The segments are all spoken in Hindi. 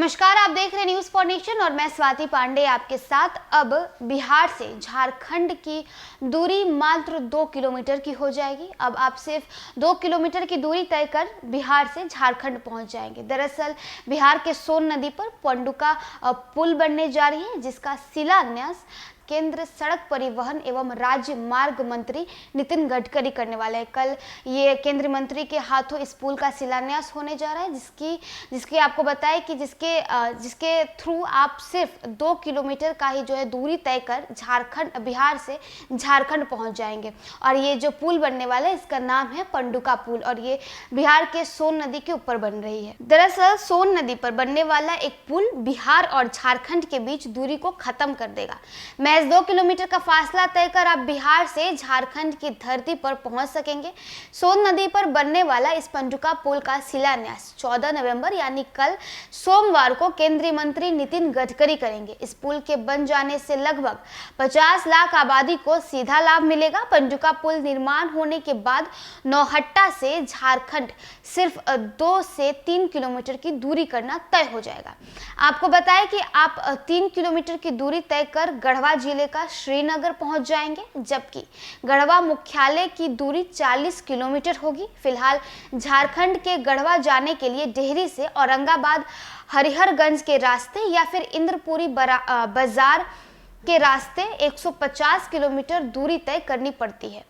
नमस्कार, आप देख रहे हैं न्यूज फॉर नेशन और मैं स्वाति पांडे आपके साथ। अब बिहार से झारखंड की दूरी मात्र 2 किलोमीटर की हो जाएगी। अब आप सिर्फ 2 किलोमीटर की दूरी तय कर बिहार से झारखंड पहुंच जाएंगे। दरअसल बिहार के सोन नदी पर पनडुब्बी पुल बनने जा रही है, जिसका शिलान्यास केंद्र सड़क परिवहन एवं राज्य मार्ग मंत्री नितिन गडकरी करने वाले हैं। कल ये केंद्रीय मंत्री के हाथों इस पुल का शिलान्यास होने जा रहा है, जिसकी आपको बताएं कि जिसके थ्रू आप सिर्फ 2 किलोमीटर का ही जो है दूरी तय कर बिहार से झारखंड पहुंच जाएंगे। और ये जो पुल बनने वाला है, इसका नाम है पनडुब्बी पुल और ये बिहार के सोन नदी के ऊपर बन रही है। दरअसल सोन नदी पर बनने वाला एक पुल बिहार और झारखंड के बीच दूरी को खत्म कर देगा। 2 किलोमीटर का फासला तय कर आप बिहार से झारखंड की धरती पर पहुंच सकेंगे। सोन नदी पर बनने वाला इस पनडुब्बी पुल का शिलान्यास 14 नवंबर यानी कल सोमवार को केंद्रीय मंत्री नितिन गडकरी करेंगे। इस पुल के बन जाने से लगभग 50 लाख आबादी को सीधा लाभ मिलेगा। पनडुब्बी पुल निर्माण होने के बाद नौहट्टा से झारखंड सिर्फ 2 से 3 किलोमीटर की दूरी करना तय हो जाएगा। आपको बताएं कि आप 3 किलोमीटर की दूरी तय कर गढ़वा जिले का श्रीनगर पहुंच जाएंगे, जबकि गढ़वा मुख्यालय की दूरी 40 किलोमीटर होगी। फिलहाल झारखंड के गढ़वा जाने के लिए डेहरी से औरंगाबाद हरिहरगंज के रास्ते या फिर इंद्रपुरी बाजार के रास्ते 150 किलोमीटर दूरी तय करनी पड़ती है।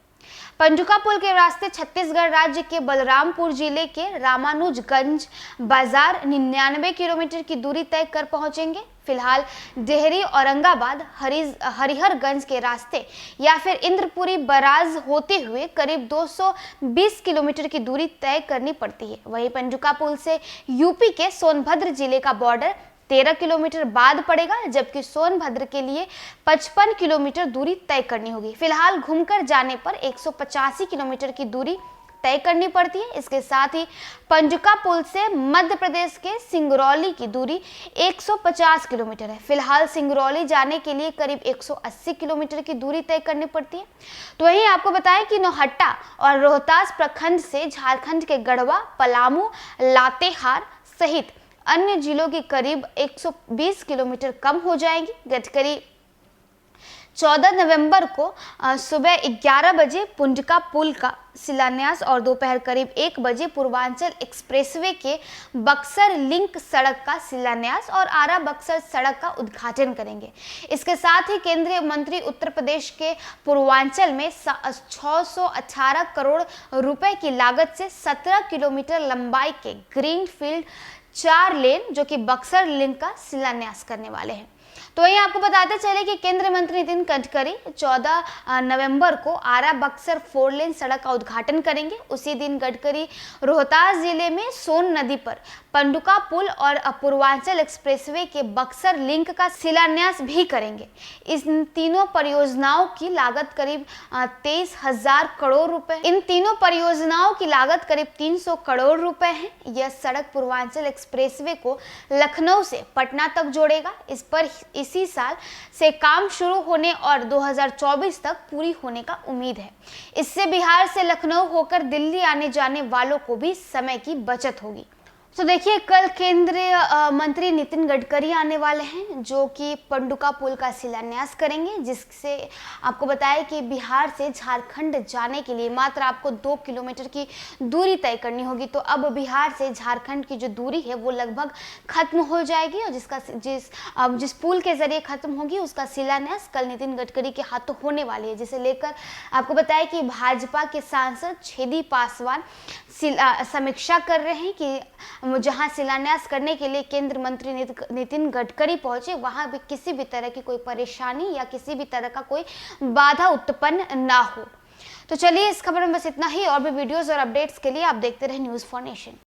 पनडुब्बी पुल के रास्ते छत्तीसगढ़ राज्य के बलरामपुर जिले के रामानुजगंज बाजार 99 किलोमीटर की दूरी तय कर पहुंचेंगे। फिलहाल डेहरी औरंगाबाद हरिहरगंज के रास्ते या फिर इंद्रपुरी बराज होते हुए करीब 220 किलोमीटर की दूरी तय करनी पड़ती है। वहीं पनडुब्बी पुल से यूपी के सोनभद्र जिले का बॉर्डर 13 किलोमीटर बाद पड़ेगा, जबकि सोनभद्र के लिए 55 किलोमीटर दूरी तय करनी होगी। फिलहाल घूमकर जाने पर 185 किलोमीटर की दूरी तय करनी पड़ती है। इसके साथ ही पनडुब्बी पुल से मध्य प्रदेश के सिंगरौली की दूरी 150 किलोमीटर है। फिलहाल सिंगरौली जाने के लिए करीब 180 किलोमीटर की दूरी तय करनी पड़ती है। तो वहीं आपको बताएं कि नौहट्टा और रोहतास प्रखंड से झारखंड के गढ़वा, पलामू, लातेहार सहित अन्य जिलों की करीब 120 किलोमीटर कम हो जाएंगी। गडकरी 14 नवंबर को सुबह 11 बजे पनडुब्बी पुल का शिलान्यास और दोपहर करीब 1 बजे पूर्वांचल एक्सप्रेसवे के बक्सर लिंक सड़क का शिलान्यास और आरा बक्सर सड़क का उद्घाटन करेंगे। इसके साथ ही केंद्रीय मंत्री उत्तर प्रदेश के पूर्वांचल में 618 करोड़ रुपए की लागत से 17 किलोमीटर लंबाई के ग्रीनफील्ड 4 लेन जो कि बक्सर लिंक का शिलान्यास करने वाले हैं। तो वहीं आपको बताते चले कि केंद्रीय मंत्री नितिन गडकरी 14 नवंबर को आरा बक्सर 4 लेन सड़क का उद्घाटन करेंगे। उसी दिन गडकरी रोहतास जिले में सोन नदी पर पनडुब्बी पुल और पूर्वांचल एक्सप्रेसवे के बक्सर लिंक का शिलान्यास भी करेंगे। इन तीनों परियोजनाओं की लागत करीब 23,000 करोड़ रुपए। इन तीनों परियोजनाओं की लागत करीब 300 करोड़ रुपए है। यह सड़क पूर्वांचल एक्सप्रेसवे को लखनऊ से पटना तक जोड़ेगा। इस पर इसी साल से काम शुरू होने और 2024 तक पूरी होने का उम्मीद है। इससे बिहार से लखनऊ होकर दिल्ली आने जाने वालों को भी समय की बचत होगी। तो देखिए, कल केंद्रीय मंत्री नितिन गडकरी आने वाले हैं, जो कि पनडुब्बी पुल का शिलान्यास करेंगे, जिससे आपको बताया कि बिहार से झारखंड जाने के लिए मात्र आपको 2 किलोमीटर की दूरी तय करनी होगी। तो अब बिहार से झारखंड की जो दूरी है वो लगभग खत्म हो जाएगी और जिस पुल के जरिए खत्म होगी उसका शिलान्यास कल नितिन गडकरी के हाथों होने वाली है, जिसे लेकर आपको बताया कि भाजपा के सांसद छेदी पासवान समीक्षा कर रहे हैं कि जहां शिलान्यास करने के लिए केंद्र मंत्री नितिन गडकरी पहुंचे, वहां भी किसी भी तरह की कोई परेशानी या किसी भी तरह का कोई बाधा उत्पन्न ना हो। तो चलिए, इस खबर में बस इतना ही। और भी वीडियोस और अपडेट्स के लिए आप देखते रहे न्यूज फॉर नेशन।